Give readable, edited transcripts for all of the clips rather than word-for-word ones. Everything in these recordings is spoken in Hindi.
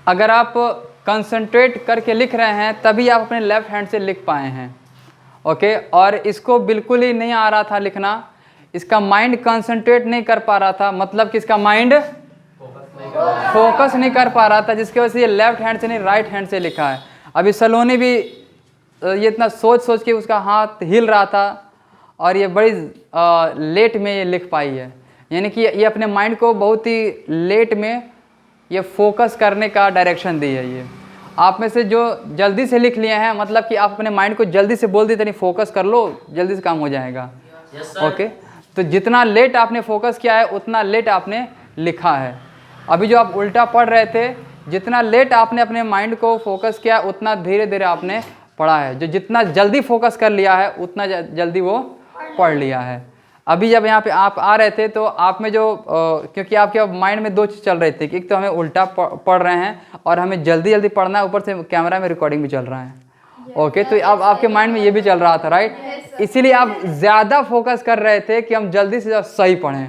अगर आप कंसंट्रेट करके लिख रहे हैं तभी आप अपने लेफ्ट हैंड से लिख पाए हैं। ओके, और इसको बिल्कुल ही नहीं आ रहा था लिखना, इसका माइंड कंसंट्रेट नहीं कर पा रहा था, मतलब कि इसका माइंड फोकस नहीं कर पा रहा था, जिसकी वजह से ये लेफ्ट हैंड से नहीं राइट हैंड से लिखा है। अभी सलोनी भी ये इतना सोच सोच के उसका हाथ हिल रहा था और ये बड़ी लेट में ये लिख पाई है। यानी कि ये अपने माइंड को बहुत ही लेट में ये फोकस करने का डायरेक्शन दी है। ये आप में से जो जल्दी से लिख लिए हैं, मतलब कि आप अपने माइंड को जल्दी से बोल दी, नहीं फोकस कर लो, जल्दी से काम हो जाएगा। ओके, तो जितना लेट आपने फोकस किया है उतना लेट आपने लिखा है। अभी जो आप उल्टा पढ़ रहे थे, जितना लेट आपने अपने माइंड को फोकस किया उतना धीरे धीरे आपने पढ़ा है। जो जितना जल्दी फोकस कर लिया है उतना जल्दी वो पढ़ लिया है। अभी जब यहाँ पे आप आ रहे थे तो आप में जो क्योंकि आपके माइंड में दो चीज़ चल रही थी, एक तो हमें उल्टा पढ़ रहे हैं और हमें जल्दी जल्दी पढ़ना है, ऊपर से कैमरा में रिकॉर्डिंग भी चल रहा है। ओके, तो अब आपके माइंड में ये भी चल रहा था, राइट? इसीलिए आप ज़्यादा फोकस कर रहे थे कि हम जल्दी से सही पढ़ें।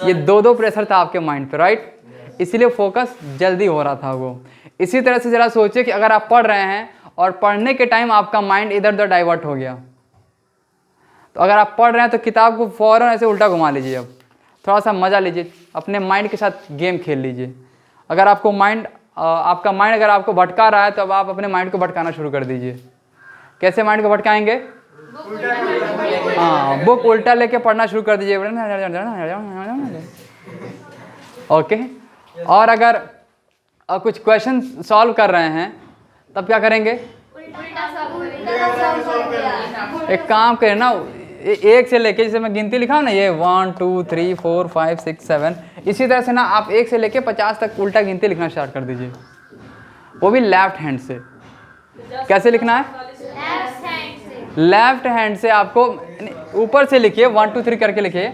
ये दो प्रेशर था आपके माइंड पे, राइट? इसीलिए फोकस जल्दी हो रहा था वो। इसी तरह से ज़रा सोचिए कि अगर आप पढ़ रहे हैं और पढ़ने के टाइम आपका माइंड इधर उधर डाइवर्ट हो गया, तो अगर आप पढ़ रहे हैं तो किताब को फ़ौरन ऐसे उल्टा घुमा लीजिए। अब थोड़ा सा मज़ा लीजिए, अपने माइंड के साथ गेम खेल लीजिए। अगर आपको आपका माइंड अगर आपको भटका रहा है तो अब आप अपने माइंड को भटकाना शुरू कर दीजिए। कैसे माइंड को भटकाएंगे? हाँ, बुक उल्टा लेके पढ़ना शुरू कर दीजिए। ओके, और अगर कुछ क्वेश्चन सॉल्व कर रहे हैं तब क्या करेंगे? एक काम करें ना, एक से लेके, जैसे मैं गिनती लिखा हूँ ना, ये 1 2 3 4 5 6 7, इसी तरह से ना आप 1 से लेके 50 तक उल्टा गिनती लिखना स्टार्ट कर दीजिए, वो भी लेफ्ट हैंड से। कैसे लिखना है? लेफ्ट हैंड से आपको ऊपर से लिखिए, 1 2 3 करके लिखिए।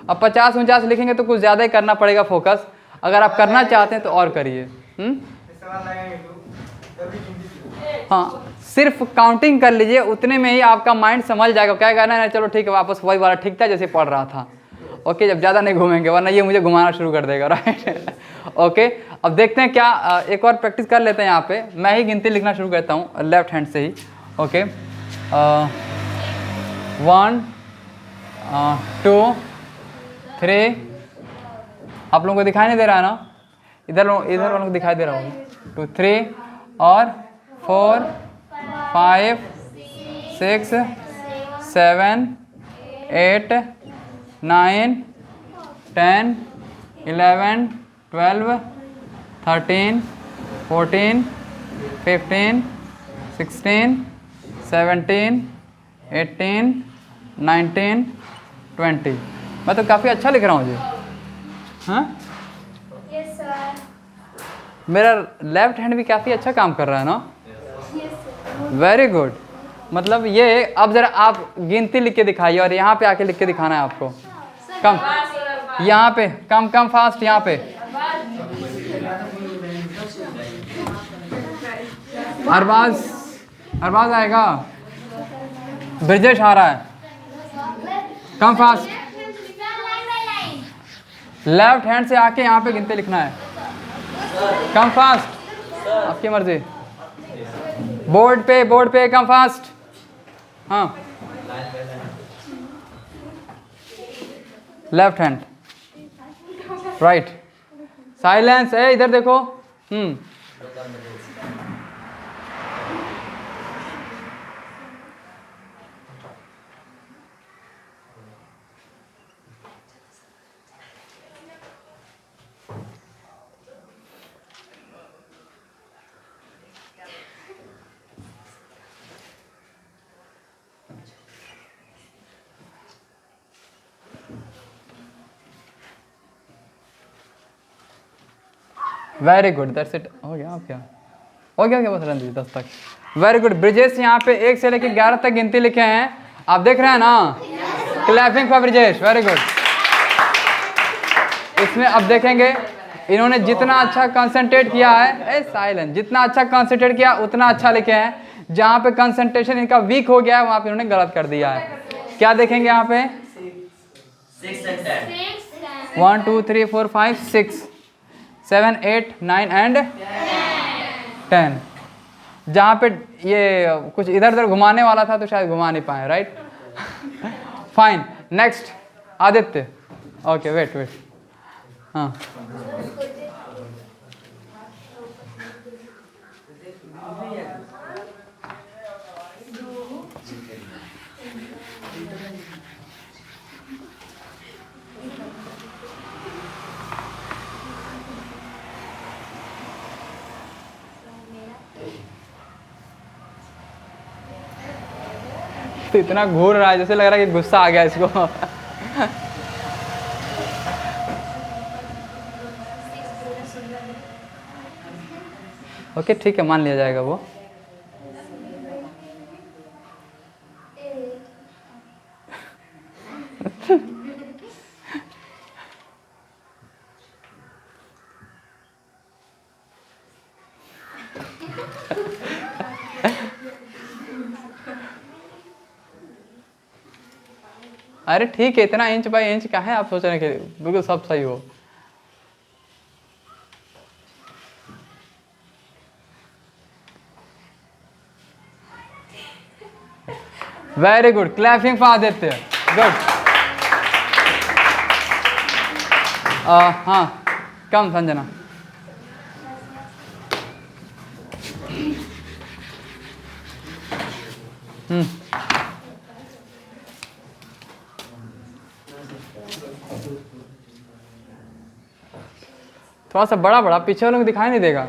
अब 50-49 लिखेंगे तो कुछ ज़्यादा ही करना पड़ेगा फोकस। अगर आप करना चाहते हैं तो और करिए। हाँ, सिर्फ काउंटिंग कर लीजिए, उतने में ही आपका माइंड समझ जाएगा, क्या कहना है, चलो ठीक है, वापस वही वाला ठीक था जैसे पढ़ रहा था। ओके, जब ज़्यादा नहीं घूमेंगे वरना ये मुझे घुमाना शुरू कर देगा, राइट? ओके, अब देखते हैं क्या, एक और प्रैक्टिस कर लेते हैं। यहाँ पे मैं ही गिनती लिखना शुरू करता हूँ लेफ्ट हैंड से ही। ओके, 1 2 3, आप लोगों को दिखाई नहीं दे रहा है ना? इधर वालों को दिखाई दे रहा होगा। 2 3 और 4 5 6 7 8 9 10 11 12 13 14 15 16 17 18 19 20। मैं तो काफ़ी अच्छा लिख रहा हूँ जी। हाँ, मेरा लेफ्ट हैंड भी काफ़ी अच्छा काम कर रहा है ना? Very good. मतलब ये, अब ज़रा आप गिनती लिख के दिखाइए और यहाँ पे आके लिख के दिखाना है आपको। कम, यहाँ पे कम फास्ट, यहाँ पे। अरबाज आएगा, ब्रिजेश आ रहा है, कम फास्ट। लेफ्ट हैंड से आके यहाँ पे गिनते लिखना है, कम फास्ट, आपकी मर्जी। बोर्ड पे कम फास्ट। हाँ, लेफ्ट हैंड, राइट, साइलेंस है, इधर देखो। Very good, that's it. हो गया क्या? हो गया बस रणजीत 10 तक। Very good. ब्रिजेश यहाँ पे 1 से लेकर 11 तक गिनती लिखे हैं, आप देख रहे हैं ना? Clapping for Brijesh, very good. इसमें अब देखेंगे इन्होंने जितना अच्छा कंसंट्रेट किया है, साइलेंट, जितना अच्छा कंसंट्रेट किया उतना अच्छा लिखे हैं। जहाँ पे कंसंट्रेशन इनका वीक हो गया है वहाँ पे इन्होंने गलत कर दिया है। क्या देखेंगे यहाँ पे? 1 2 3 4 5 6। 7, 8, 9 एंड 10। जहाँ पे ये कुछ इधर उधर घुमाने वाला था तो शायद घुमा नहीं पाए, right. Fine, next Aditya. Okay wait wait, हाँ तो इतना घूर रहा है जैसे लग रहा है कि गुस्सा आ गया इसको। ओके ठीक है, मान लिया जाएगा वो। अरे ठीक है, इतना इंच बाई इंच का है, आप सोच रहे हैं कि बिल्कुल सब सही हो। Very good, clapping for Aditya, good. हाँ कम संजना। थोड़ा सा बड़ा बड़ा, पीछे वालों को दिखाई नहीं देगा।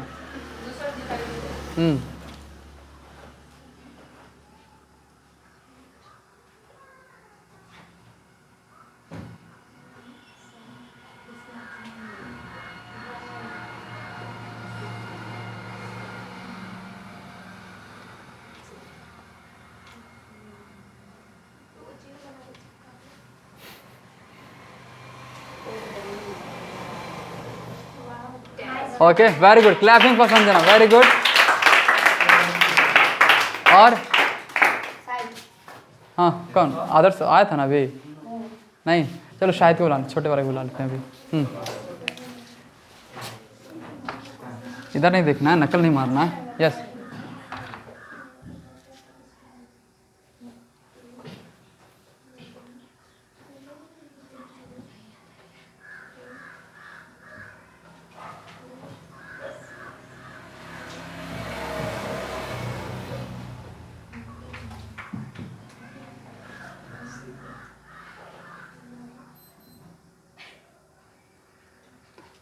Okay very good, clapping for Sanjana, very good. और हाँ कौन, आदर्श आया था ना अभी? नहीं, चलो शायद को बुला, छोटे वाले को बुला लेते हैं अभी। इधर नहीं देखना है, नकल नहीं मारना है। Yes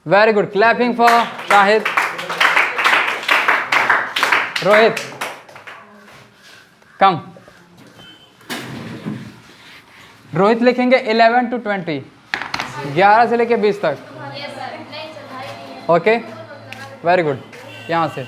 very good, clapping for Shahid. Rohit come. Rohit लिखेंगे 11 to 20, 11 से लेके 20 तक। ओके वेरी गुड, यहाँ से।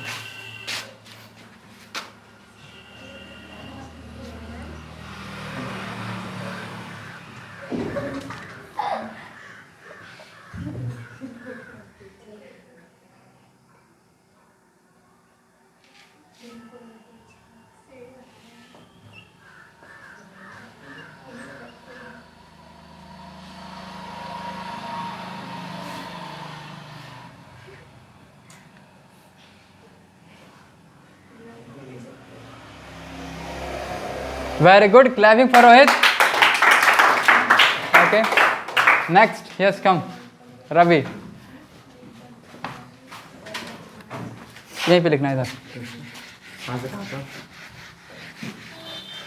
Very good, clapping for Rohit. Okay, next, yes, come, Ravi. यहीं पे लिखना है इधर।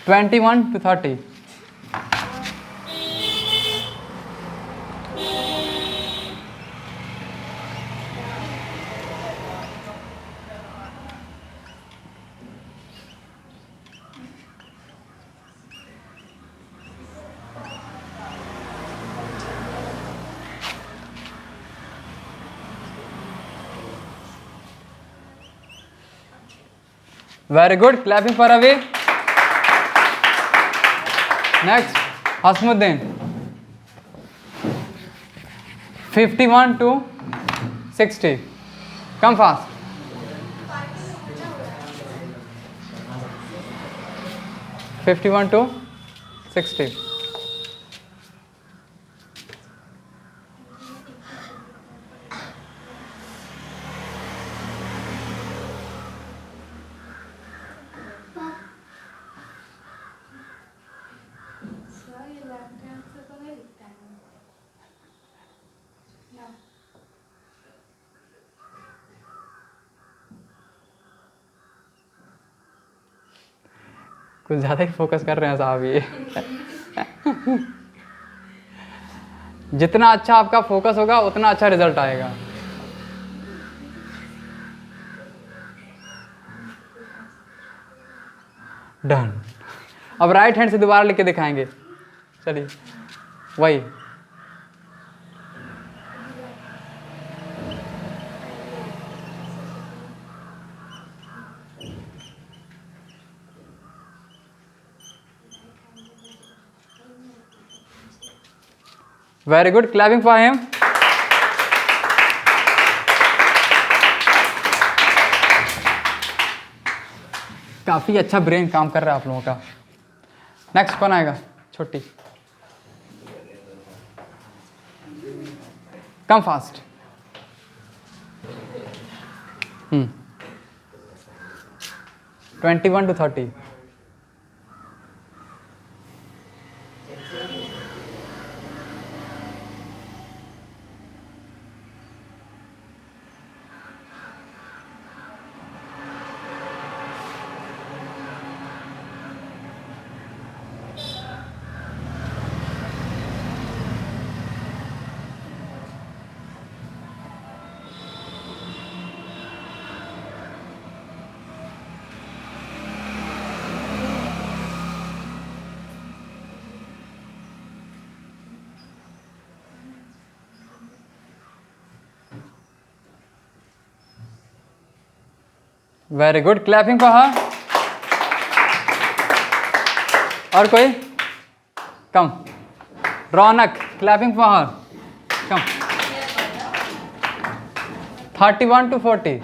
21 to 30। Very good, clapping for Ravi. Next, Hasmuddin. 51 to 60. Come fast. 51 to 60. कुछ ज़्यादा ही फोकस कर रहे हैं साहब ये। जितना अच्छा आपका फोकस होगा उतना अच्छा रिजल्ट आएगा। डन। अब राइट हैंड से दोबारा लिख के दिखाएंगे। चलिए वही। Very good, clapping for him. काफी अच्छा ब्रेन काम कर रहा है आप लोगों का। नेक्स्ट कौन आएगा? छोटी, come fast. 21 to 30। Very good, clapping for her. और कोई? Come. Raunak, clapping for her. Come. 31 to 40।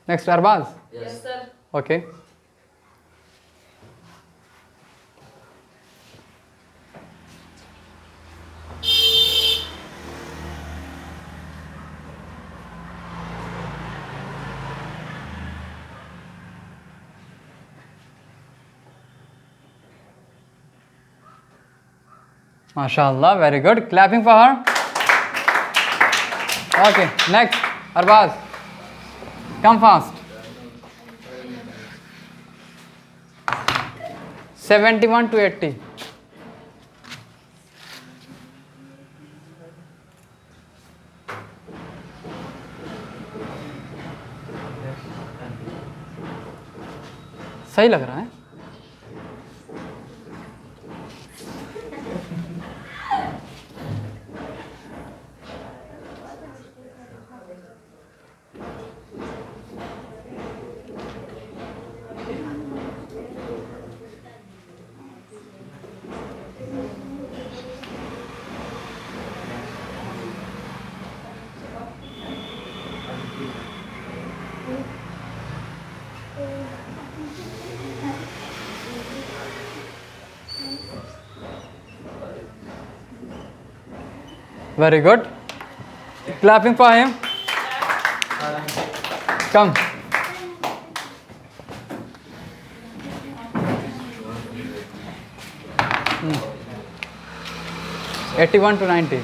Next Arbaaz. Yes sir. Okay. माशाअल्लाह, very good, clapping for her. Okay, next Arbaaz, come fast. 71 to 80। सही लग रहा है। Very good. Clapping for him. Come. Hmm. 81 to 90.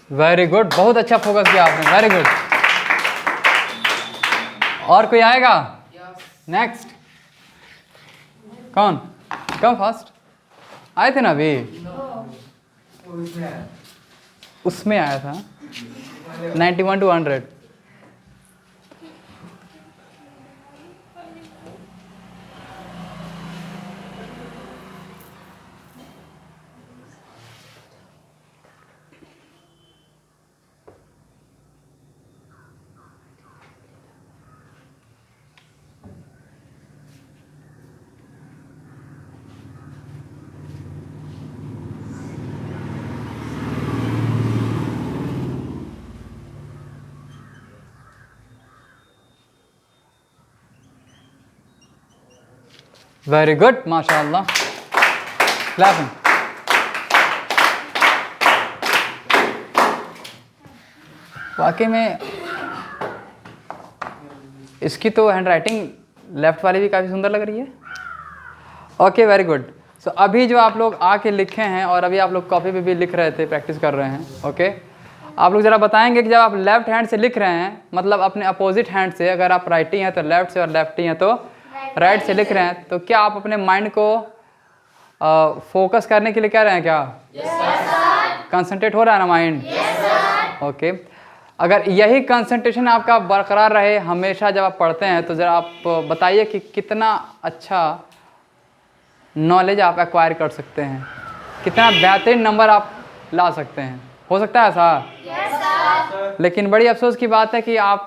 Very good, बहुत अच्छा फोकस किया आपने, वेरी गुड। और कोई आएगा? नेक्स्ट कौन? Come fast. आए थे ना अभी? उसमें आया था 91 to 100। वेरी गुड, माशाल्लाह, क्लैपिंग। वाकई में इसकी तो हैंड राइटिंग लेफ्ट वाली भी काफ़ी सुंदर लग रही है। Okay, very good. सो अभी जो आप लोग आके लिखे हैं और अभी आप लोग कॉपी पे भी लिख रहे थे, प्रैक्टिस कर रहे हैं, ओके आप लोग ज़रा बताएंगे कि जब आप लेफ्ट हैंड से लिख रहे हैं, मतलब अपने अपोजिट हैंड से, अगर आप राइटी हैं तो लेफ्ट से और लेफ्टी हैं तो राइट से लिख रहे हैं, तो क्या आप अपने माइंड को फोकस करने के लिए कह रहे हैं क्या? कंसंट्रेट हो रहा है ना माइंड? ओके, अगर यही कंसंट्रेशन आपका बरकरार रहे हमेशा जब आप पढ़ते हैं, तो ज़रा आप बताइए कि कितना अच्छा नॉलेज आप एक्वायर कर सकते हैं, कितना बेहतरीन नंबर आप ला सकते हैं। हो सकता है ऐसा? लेकिन बड़ी अफसोस की बात है कि आप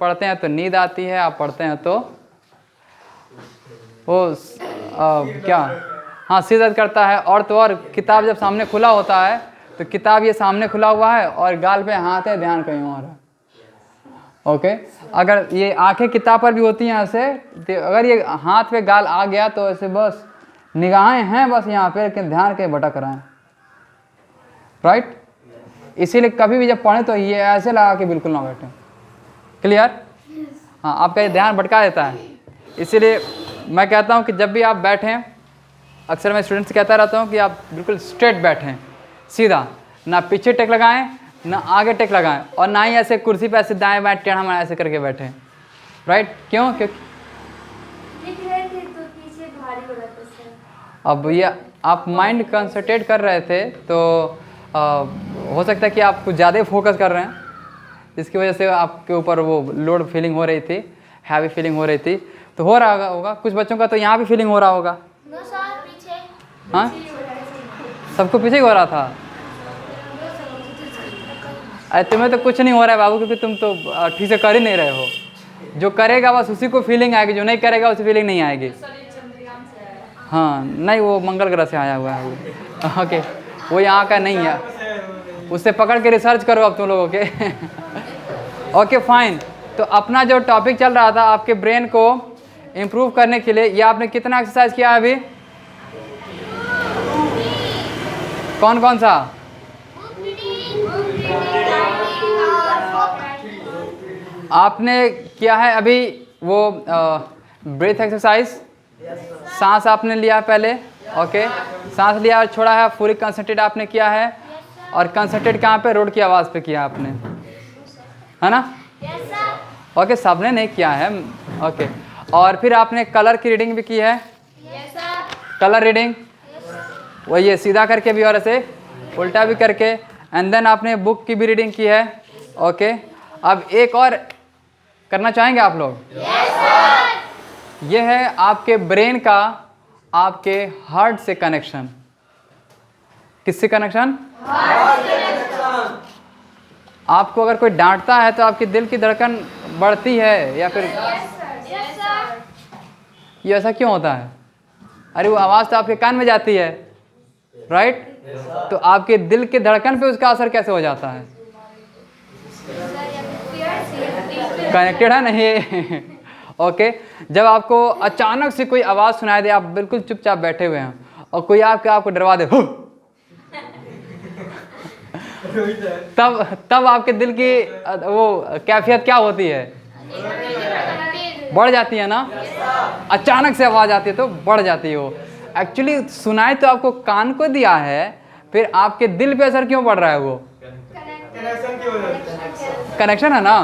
पढ़ते हैं तो नींद आती है, आप पढ़ते हैं तो वो क्या, हाँ, सिर दर्द करता है। और तो और किताब जब सामने खुला होता है तो किताब ये सामने खुला हुआ है और गाल पे हाथ है, ध्यान कहीं और है। ओके, अगर ये आंखें किताब पर भी होती हैं ऐसे, तो अगर ये हाथ पे गाल आ गया तो ऐसे बस निगाहें हैं बस यहाँ पे, लेकिन ध्यान कहीं भटक रहा है, राइट? इसीलिए कभी भी जब पढ़ें तो ये ऐसे लगा के बिल्कुल ना बैठें। क्लियर? हाँ, आपका ये ध्यान भटका देता है। इसीलिए मैं कहता हूँ कि जब भी आप बैठें, अक्सर मैं स्टूडेंट्स से कहता रहता हूँ कि आप बिल्कुल स्ट्रेट बैठें, सीधा, ना पीछे टेक लगाएं ना आगे टेक लगाएं, और ना ही ऐसे कुर्सी पे ऐसे दाएं बाएं टेढ़ा मेढ़ा ऐसे करके बैठें, राइट? क्यों? क्योंकि अब ये आप माइंड कंसंट्रेट कर रहे थे तो हो सकता है कि आप कुछ ज़्यादा फोकस कर रहे हैं, जिसकी वजह से आपके ऊपर वो लोड फीलिंग हो रही थी, हैवी फीलिंग हो रही थी, तो हो रहा होगा कुछ बच्चों का तो यहाँ भी फीलिंग हो रहा होगा। हाँ, सबको पीछे ही हो रहा था। अरे तुम्हें तो कुछ नहीं हो रहा है बाबू, क्योंकि तुम तो ठीक से कर ही नहीं रहे हो। जो करेगा बस उसी को फीलिंग आएगी, जो नहीं करेगा उसे फीलिंग नहीं आएगी। हाँ, नहीं, वो मंगल ग्रह से आया हुआ है वो। ओके, वो यहाँ का नहीं है, उससे पकड़ के रिसर्च करो अब तुम लोगों के। Okay, fine. तो अपना जो टॉपिक चल रहा था आपके ब्रेन को इम्प्रूव करने के लिए, ये आपने कितना एक्सरसाइज किया अभी? कौन कौन सा? आपने किया है अभी वो ब्रीथ एक्सरसाइज, सांस आपने लिया पहले, ओके, सांस लिया और छोड़ा है, पूरी कंसंट्रेट आपने किया है, और कंसंट्रेट कहाँ पे? रोड की आवाज़ पे किया आपने, है ना? ओके, सबने नहीं किया है, ओके। और फिर आपने कलर की रीडिंग भी की है, कलर रीडिंग, वो ये सीधा करके भी और ऐसे उल्टा भी करके, एंड देन आपने बुक की भी रीडिंग की है, ओके। अब एक और करना चाहेंगे आप लोग? ये है आपके ब्रेन का आपके हार्ट से कनेक्शन। किससे कनेक्शन? आपको अगर कोई डांटता है तो आपकी दिल की धड़कन बढ़ती है या फिर ये ऐसा क्यों होता है? अरे वो आवाज़ तो आपके कान में जाती है, राइट? तो आपके दिल के धड़कन पे उसका असर कैसे हो जाता है? कनेक्टेड है नहीं? ओके, जब आपको अचानक से कोई आवाज़ सुनाई दे, आप बिल्कुल चुपचाप बैठे हुए हैं और कोई आपको डरवा दे, तब आपके दिल की वो कैफियत क्या होती है? बढ़ जाती है ना? अचानक से आवाज़ आती है तो बढ़ जाती है वो। एक्चुअली सुनाई तो आपको कान को दिया है, फिर आपके दिल पे असर क्यों पड़ रहा है? वो कनेक्शन है ना,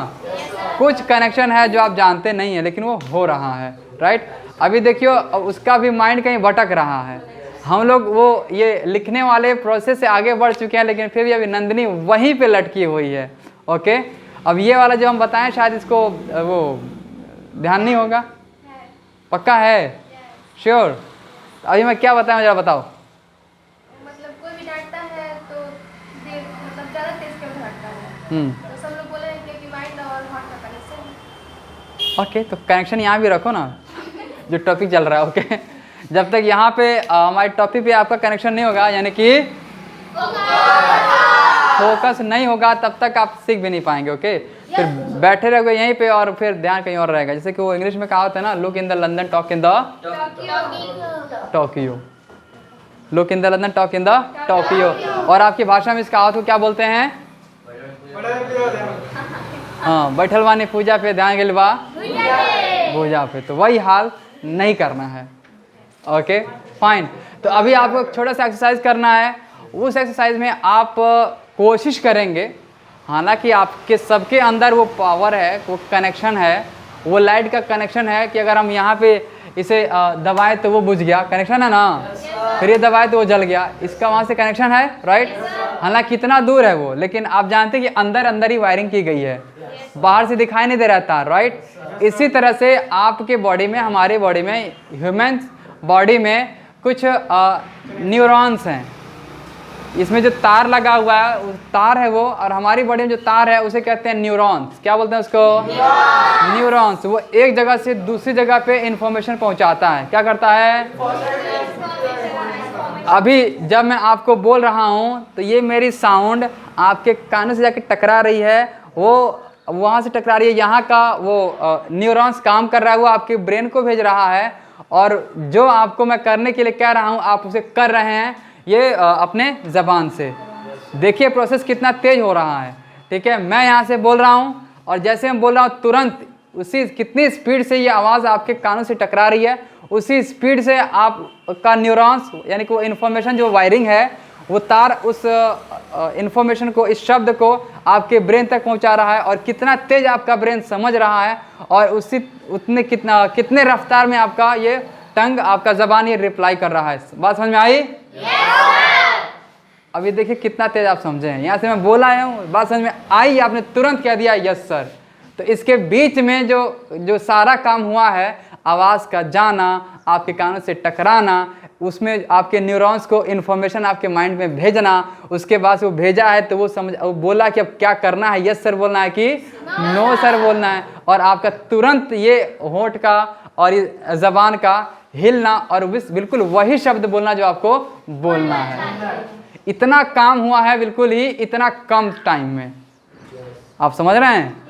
कुछ कनेक्शन है जो आप जानते नहीं है लेकिन वो हो रहा है, राइट? अभी देखियो, उसका भी माइंड कहीं भटक रहा है। हम लोग वो ये लिखने वाले प्रोसेस से आगे बढ़ चुके हैं, लेकिन फिर भी अभी नंदिनी वहीं पे लटकी हुई है, ओके। अब ये वाला जो हम बताएं शायद इसको वो ध्यान नहीं होगा, पक्का है? श्योर? अभी मैं क्या बताऊं, जरा बताओ। मतलब कोई भी डांटता है तो मतलब ज़्यादा तेज क्यों डांटता है? तो सब लोग बोले हैं कि माइंड और हार्ट का कनेक्शन। ओके, तो कनेक्शन यहाँ भी रखो ना, जो टॉपिक चल रहा है, ओके। जब तक यहाँ पे हमारे टॉपिक पे आपका कनेक्शन नहीं होगा, यानी कि फोकस नहीं होगा, तब तक आप सीख भी नहीं पाएंगे, ओके। फिर बैठे रहोगे यहीं पे और फिर ध्यान कहीं और रहेगा। जैसे कि वो इंग्लिश में कहावत है ना, look in the London talk in the Tokyo, look in the London talk in the Tokyo. और आपकी भाषा में इस कहावत को क्या बोलते हैं? हाँ, बैठल वानी पूजा पे ध्यान गिलवा पूजा पे। तो वही हाल नहीं करना है। Okay fine. तो अभी आपको छोटा सा एक्सरसाइज करना है। उस एक्सरसाइज में आप कोशिश करेंगे, हालांकि आपके सबके अंदर वो पावर है, वो कनेक्शन है, वो लाइट का कनेक्शन है कि अगर हम यहाँ पे इसे दबाएं तो वो बुझ गया, कनेक्शन है ना। फिर ये दबाएं तो वो जल गया, इसका वहाँ से कनेक्शन है, राइट। हालांकि कितना दूर है वो, लेकिन आप जानते हैं कि अंदर अंदर ही वायरिंग की गई है, बाहर से दिखाई नहीं दे रहा था, राइट। इसी तरह से आपके बॉडी में, हमारे बॉडी में, ह्यूमन बॉडी में कुछ न्यूरॉन्स हैं। इसमें जो तार लगा हुआ है वो तार है वो, और हमारी बॉडी में जो तार है उसे कहते हैं न्यूरॉन्स। क्या बोलते हैं उसको? न्यूरॉन्स। वो एक जगह से दूसरी जगह पे इंफॉर्मेशन पहुंचाता है। क्या करता है? अभी जब मैं आपको बोल रहा हूं तो ये मेरी साउंड आपके कानों से जाके टकरा रही है, वो वहाँ से टकरा रही है, यहाँ का वो न्यूरॉन्स काम कर रहा है, वो आपके ब्रेन को भेज रहा है, और जो आपको मैं करने के लिए कह रहा हूँ आप उसे कर रहे हैं ये अपने ज़बान से। देखिए प्रोसेस कितना तेज हो रहा है, ठीक है। मैं यहाँ से बोल रहा हूँ और जैसे मैं बोल रहा हूँ तुरंत उसी कितनी स्पीड से ये आवाज़ आपके कानों से टकरा रही है, उसी स्पीड से आपका न्यूरॉन्स यानी कि वो इन्फॉर्मेशन जो वायरिंग है वो तार उस इन्फॉर्मेशन को, इस शब्द को आपके ब्रेन तक पहुंचा रहा है, और कितना तेज आपका ब्रेन समझ रहा है, और उसी उतने कितने रफ्तार में आपका ये टंग, आपका ज़बान ये रिप्लाई कर रहा है। बात समझ में आई? अभी देखिए कितना तेज आप समझे हैं। यहाँ से मैं बोला हूँ, बात समझ में आई, आपने तुरंत कह दिया यस सर। तो इसके बीच में जो सारा काम हुआ है, आवाज़ का जाना, आपके कानों से टकराना, उसमें आपके न्यूरॉन्स को इन्फॉर्मेशन आपके माइंड में भेजना, उसके बाद वो भेजा है तो वो बोला कि अब क्या करना है, यस सर बोलना है कि नो सर बोलना है, और आपका तुरंत ये होंठ का और ये ज़बान का हिलना और बिल्कुल वही शब्द बोलना जो आपको बोलना है। इतना काम हुआ है बिल्कुल ही इतना कम टाइम में। आप समझ रहे हैं?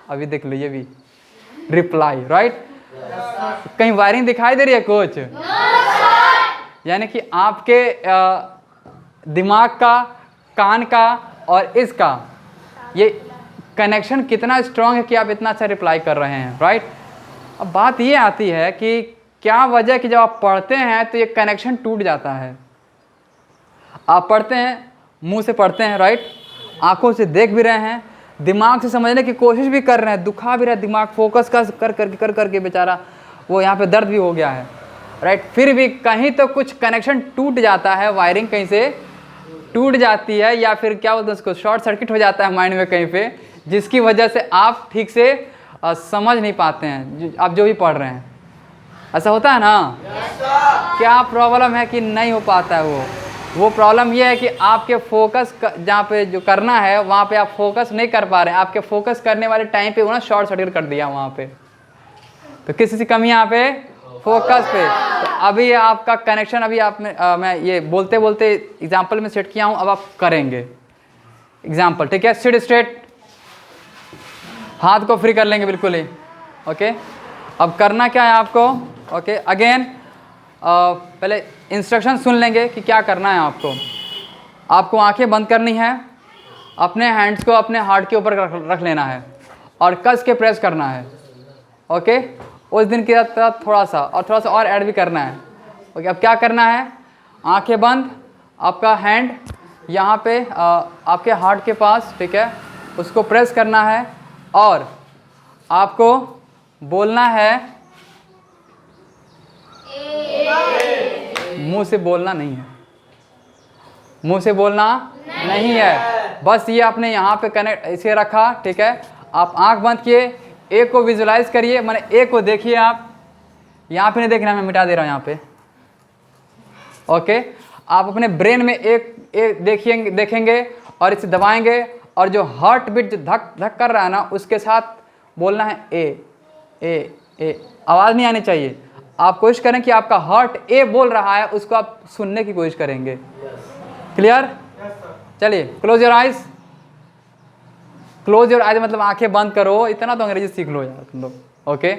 अभी देख लो ये भी रिप्लाई, राइट। कहीं वायरिंग दिखाई दे रही है कुछ? यानी कि आपके दिमाग का, कान का और इसका ये कनेक्शन कितना स्ट्रांग है कि आप इतना अच्छा रिप्लाई कर रहे हैं, राइट। अब बात ये आती है कि क्या वजह कि जब आप पढ़ते हैं तो ये कनेक्शन टूट जाता है। आप पढ़ते हैं, मुंह से पढ़ते हैं, राइट, आंखों से देख भी रहे हैं, दिमाग से समझने की कोशिश भी कर रहे हैं, दुखा भी रहा है दिमाग, फोकस कर करके बेचारा वो यहाँ पे दर्द भी हो गया है, राइट। फिर भी कहीं तो कुछ कनेक्शन टूट जाता है, वायरिंग कहीं से टूट जाती है, या फिर क्या बोलते हैं उसको, शॉर्ट सर्किट हो जाता है माइंड में कहीं पे, जिसकी वजह से आप ठीक से समझ नहीं पाते हैं आप जो भी पढ़ रहे हैं। ऐसा होता है ना? क्या प्रॉब्लम है कि नहीं हो पाता है? वो प्रॉब्लम ये है कि आपके फोकस जहाँ पे जो करना है वहाँ पे आप फोकस नहीं कर पा रहे हैं। आपके फोकस करने वाले टाइम पे वो ना शॉर्ट सर्किट कर दिया वहाँ पे। तो किसी सी कमी यहाँ पे फोकस पे। तो अभी आपका कनेक्शन अभी आप में मैं ये बोलते बोलते एग्जाम्पल में सेट किया हूँ, अब आप करेंगे एग्जाम्पल, ठीक है। सिट स्ट्रेट, हाथ को फ्री कर लेंगे बिल्कुल ही, ओके। अब करना क्या है आपको, ओके। अगेन पहले इंस्ट्रक्शन सुन लेंगे कि क्या करना है आपको। आपको आंखें बंद करनी है, अपने हैंड्स को अपने हार्ट के ऊपर रख लेना है और कस के प्रेस करना है, ओके। उस दिन के साथ थोड़ा सा और ऐड भी करना है, ओके। अब क्या करना है, आंखें बंद, आपका हैंड यहाँ पे आपके हार्ट के पास, ठीक है, उसको प्रेस करना है और आपको बोलना है, मुंह से बोलना नहीं है, मुंह से बोलना नहीं है, बस ये आपने यहाँ पे कनेक्ट इसे रखा, ठीक है। आप आंख बंद किए, ए को विजुलाइज करिए, माने ए को देखिए, आप यहाँ पे नहीं देखना, मैं मिटा दे रहा हूँ यहाँ पे, ओके। आप अपने ब्रेन में एक देखेंगे और इसे दबाएंगे, और जो हार्ट बीट जो धक धक कर रहा है ना, उसके साथ बोलना है ए ए ए। आवाज़ नहीं आनी चाहिए। आप कोशिश करें कि आपका हार्ट ए बोल रहा है, उसको आप सुनने की कोशिश करेंगे। क्लियर? चलिए, close your eyes. Close your eyes मतलब आंखें बंद करो, इतना तो अंग्रेजी सीख लो यार तुम लोग। ओके,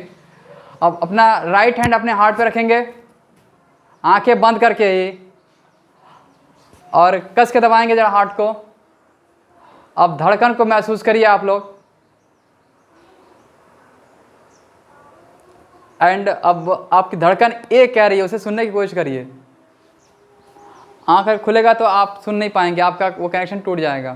अब अपना राइट हैंड अपने हार्ट पे रखेंगे, आंखें बंद करके ही, और कस के दबाएंगे जरा हार्ट को। अब धड़कन को महसूस करिए आप लोग, एंड अब आपकी धड़कन ए कह रही है, उसे सुनने की कोशिश करिए। आंख खुलेगा तो आप सुन नहीं पाएंगे, आपका वो कनेक्शन टूट जाएगा।